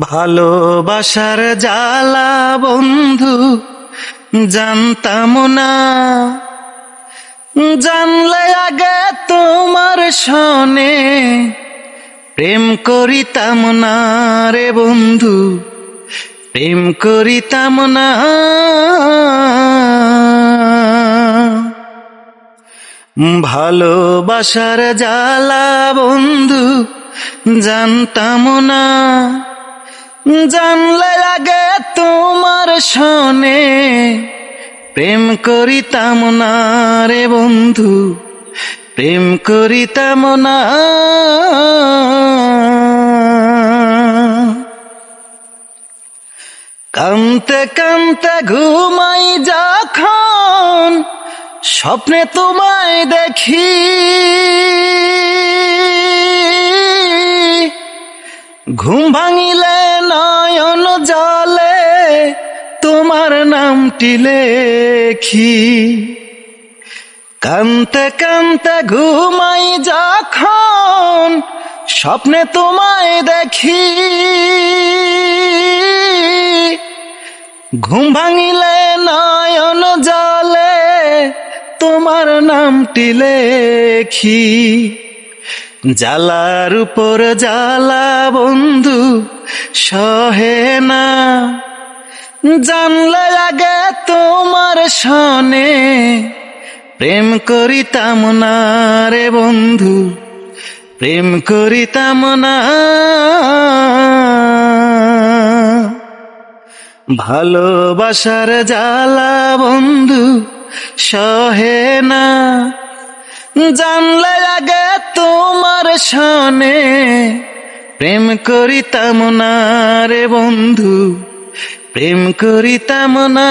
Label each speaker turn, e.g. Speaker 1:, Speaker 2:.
Speaker 1: ভালোবাসার জ্বালা বন্ধু জানতাম না, জানলে আগে তোমার সনে প্রেম করিতাম না রে বন্ধু, প্রেম করিতাম না। ভালোবাসার জ্বালা বন্ধু জানতাম না, জানলে আগে তোমার সনে প্রেম করিতাম না রে বন্ধু, প্রেম করিতাম না। কানতে কানতে ঘুমাই যখন স্বপ্নে তোমায় দেখি, ঘুম ভাঙিলে নয়ন জলে তোমার নামটি লেখি। কানতে কানতে ঘুমাই যখন স্বপ্নে তোমায় দেখি, ঘুম ভাঙিলে নয়ন জলে তোমার নামটি লেখি। জ্বালার উপর জ্বালা বন্ধু সহে না, জানলে আগে তোমার সনে প্রেম করিতাম না রে বন্ধু, প্রেম করিতাম না। ভালোবাসার জ্বালা বন্ধু সহে না, জানলে আগে তোমার সনে প্রেম করিতাম না রে বন্ধু, প্রেম করিতাম না।